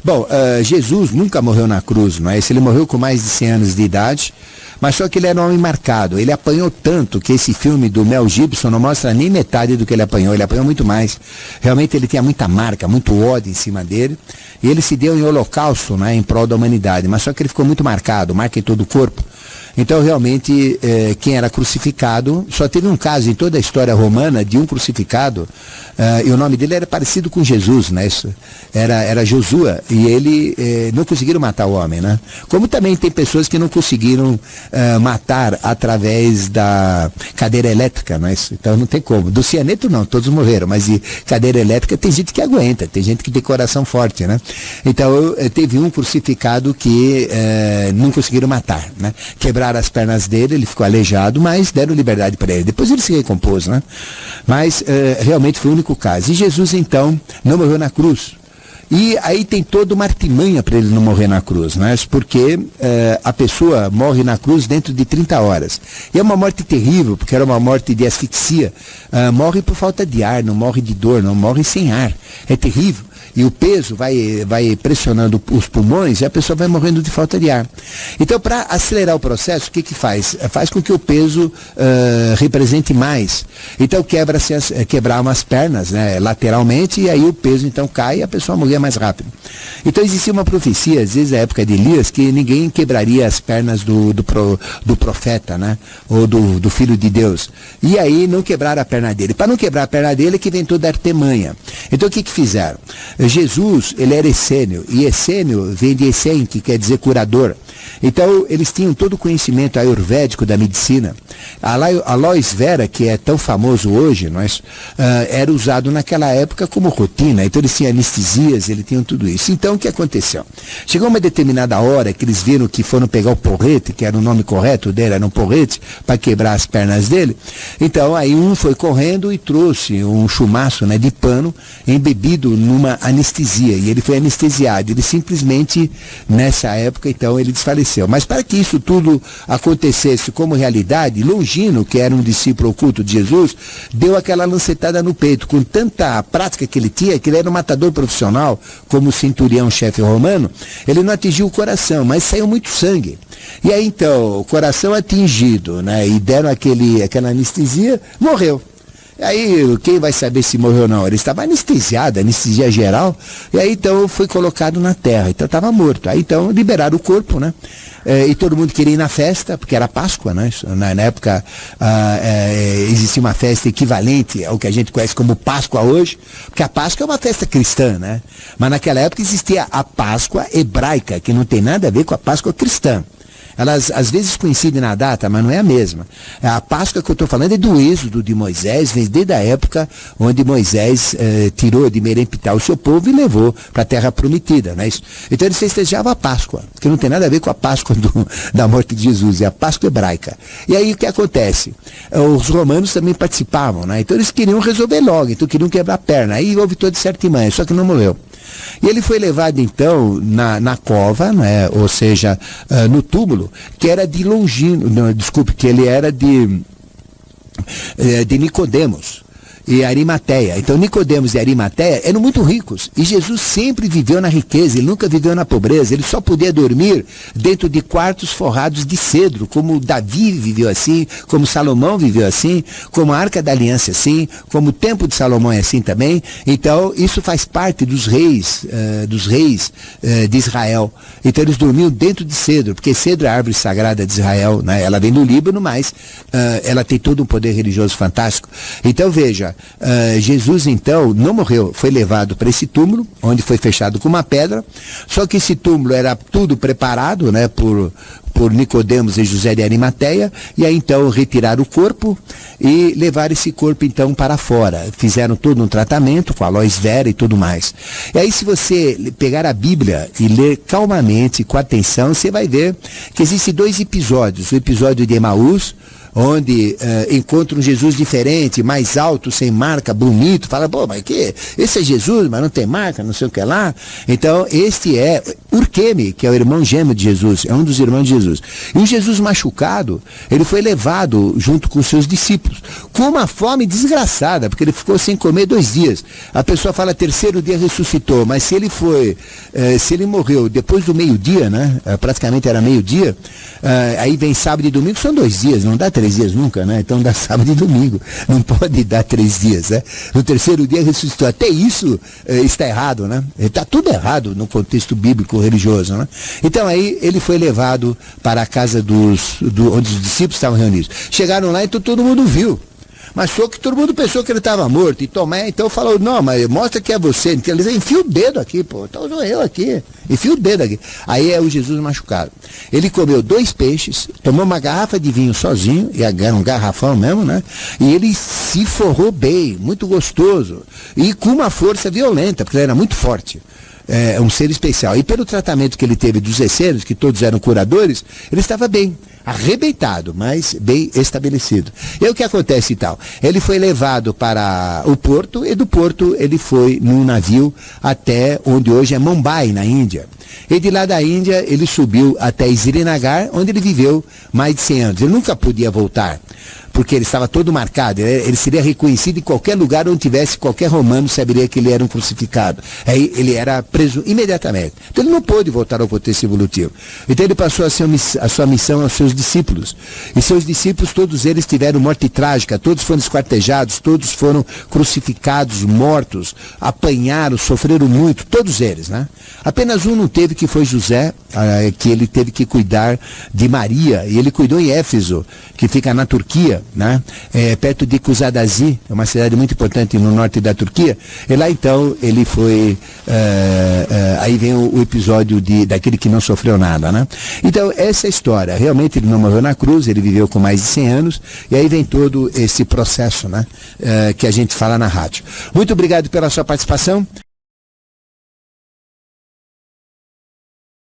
Bom, Jesus nunca morreu na cruz, não é? Ele morreu com mais de 100 anos de idade, mas só que ele era um homem marcado. Ele apanhou tanto que esse filme do Mel Gibson não mostra nem metade do que ele apanhou muito mais. Realmente ele tinha muita marca, muito ódio em cima dele, e ele se deu em holocausto, né, em prol da humanidade, mas só que ele ficou muito marcado, marca em todo o corpo. Então, realmente, quem era crucificado, só teve um caso em toda a história romana de um crucificado, e o nome dele era parecido com Jesus, né? Era Josua, e ele não conseguiram matar o homem, né? Como também tem pessoas que não conseguiram matar através da cadeira elétrica, né? Então não tem como. Do cianeto não, todos morreram, mas de cadeira elétrica tem gente que aguenta, tem gente que tem coração forte, né? Então teve um crucificado que não conseguiram matar, né? Quebraram as pernas dele, ele ficou aleijado, mas deram liberdade para ele. Depois ele se recompôs, né? Mas realmente foi o único caso. E Jesus, então, não morreu na cruz. E aí tem toda uma artimanha para ele não morrer na cruz, né? Porque a pessoa morre na cruz dentro de 30 horas. E é uma morte terrível, porque era uma morte de asfixia. Morre por falta de ar, não morre de dor, não morre sem ar. É terrível. E o peso vai pressionando os pulmões e a pessoa vai morrendo de falta de ar. Então, para acelerar o processo, o que faz? Faz com que o peso represente mais. Então, quebravam as pernas, né, lateralmente, e aí o peso então cai e a pessoa morria mais rápido. Então, existia uma profecia, às vezes na época de Elias, que ninguém quebraria as pernas do profeta, né, ou do filho de Deus. E aí não quebraram a perna dele. Para não quebrar a perna dele, que vem toda a artimanha. Então, o que fizeram? Jesus, ele era essênio, e essênio vem de essênio, que quer dizer curador. Então, eles tinham todo o conhecimento ayurvédico da medicina. A aloe vera, que é tão famoso hoje, era usado naquela época como rotina. Então, eles tinham anestesias, eles tinham tudo isso. Então, o que aconteceu? Chegou uma determinada hora que eles viram que foram pegar o porrete, que era o nome correto dele, era um porrete, para quebrar as pernas dele. Então, aí um foi correndo e trouxe um chumaço, né, de pano, embebido numa anestesia, e ele foi anestesiado. Ele simplesmente, nessa época, então, ele desfaleceu. Mas para que isso tudo acontecesse como realidade, Longino, que era um discípulo oculto de Jesus, deu aquela lancetada no peito, com tanta prática que ele tinha, que ele era um matador profissional, como o centurião-chefe romano. Ele não atingiu o coração, mas saiu muito sangue. E aí, então, o coração atingido, né, e deram aquela anestesia, morreu. Aí, quem vai saber se morreu ou não? Ele estava anestesiado, anestesia geral, e aí, então, foi colocado na terra, então estava morto. Aí, então, liberaram o corpo, né? E todo mundo queria ir na festa, porque era Páscoa, né? Na época, existia uma festa equivalente ao que a gente conhece como Páscoa hoje, porque a Páscoa é uma festa cristã, né? Mas naquela época existia a Páscoa hebraica, que não tem nada a ver com a Páscoa cristã. Elas às vezes coincidem na data, mas não é a mesma. A Páscoa que eu estou falando é do êxodo de Moisés, vem desde a época onde Moisés tirou de Merempitá o seu povo e levou para a terra prometida. Né? Então eles festejavam a Páscoa, que não tem nada a ver com a Páscoa da morte de Jesus, é a Páscoa hebraica. E aí o que acontece? Os romanos também participavam, né? Então eles queriam resolver logo, então queriam quebrar a perna. Aí houve todo esse artimanha, só que não morreu. E ele foi levado então na cova, né, ou seja, no túmulo, que era de Longino, não, desculpe, que ele era de Nicodemos e Arimateia. Então Nicodemos e Arimateia eram muito ricos, e Jesus sempre viveu na riqueza, ele nunca viveu na pobreza, ele só podia dormir dentro de quartos forrados de cedro, como Davi viveu assim, como Salomão viveu assim, como a Arca da Aliança assim, como o Templo de Salomão é assim também. Então isso faz parte dos reis de Israel. Então eles dormiam dentro de cedro, porque cedro é a árvore sagrada de Israel, né? Ela vem do Líbano, mas ela tem todo um poder religioso fantástico. Então veja, Jesus então não morreu, foi levado para esse túmulo, onde foi fechado com uma pedra, só que esse túmulo era tudo preparado, né, por Nicodemos e José de Arimateia, e aí então retiraram o corpo e levaram esse corpo então para fora, fizeram todo um tratamento com aloe vera e tudo mais. E aí se você pegar a Bíblia e ler calmamente, com atenção, você vai ver que existem dois episódios, o episódio de Emaús, onde encontra um Jesus diferente, mais alto, sem marca, bonito, fala, pô, mas esse é Jesus, mas não tem marca, não sei o que lá. Então, este é Urqueme, que é o irmão gêmeo de Jesus, é um dos irmãos de Jesus. E o Jesus machucado, ele foi levado junto com seus discípulos, com uma fome desgraçada, porque ele ficou sem comer 2 dias. A pessoa fala, 3º dia ressuscitou, mas se ele morreu depois do meio-dia, né? Praticamente era meio-dia, aí vem sábado e domingo, são 2 dias, não dá 3 dias nunca, né? Então dá sábado e domingo, não pode dar 3 dias, né? No 3º dia ressuscitou, até isso está errado, né? Está tudo errado no contexto bíblico religioso, né? Então aí ele foi levado para a casa onde os discípulos estavam reunidos. Chegaram lá e todo mundo viu. Mas só que todo mundo pensou que ele estava morto. E Tomé então falou, não, mas mostra que é você. Então eles enfia o dedo aqui, pô. Então sou eu aqui. Enfia o dedo aqui. Aí é o Jesus machucado. Ele comeu 2 peixes, tomou uma garrafa de vinho sozinho, e era um garrafão mesmo, né? E ele se forrou bem, muito gostoso. E com uma força violenta, porque ele era muito forte. É um ser especial. E pelo tratamento que ele teve dos essênios, que todos eram curadores, ele estava bem, arrebentado, mas bem estabelecido. E o que acontece e tal? Ele foi levado para o porto, e do porto ele foi num navio até onde hoje é Mumbai, na Índia. E de lá da Índia ele subiu até Srinagar, onde ele viveu mais de 100 anos. Ele nunca podia voltar, porque ele estava todo marcado, ele seria reconhecido em qualquer lugar onde tivesse qualquer romano, saberia que ele era um crucificado. Aí ele era preso imediatamente. Então ele não pôde voltar ao contexto evolutivo. Então ele passou a sua missão aos seus discípulos. E seus discípulos, todos eles tiveram morte trágica, todos foram esquartejados, todos foram crucificados, mortos, apanharam, sofreram muito, todos eles, né? Apenas um não teve, que foi José, que ele teve que cuidar de Maria, e ele cuidou em Éfeso, que fica na Turquia, né? Perto de Kuzadazi, é uma cidade muito importante no norte da Turquia. E lá então ele foi, aí vem o episódio daquele que não sofreu nada, né? Então essa é a história. Realmente ele não morreu na cruz, ele viveu com mais de 100 anos, e aí vem todo esse processo, né? Que a gente fala na rádio. Muito obrigado pela sua participação.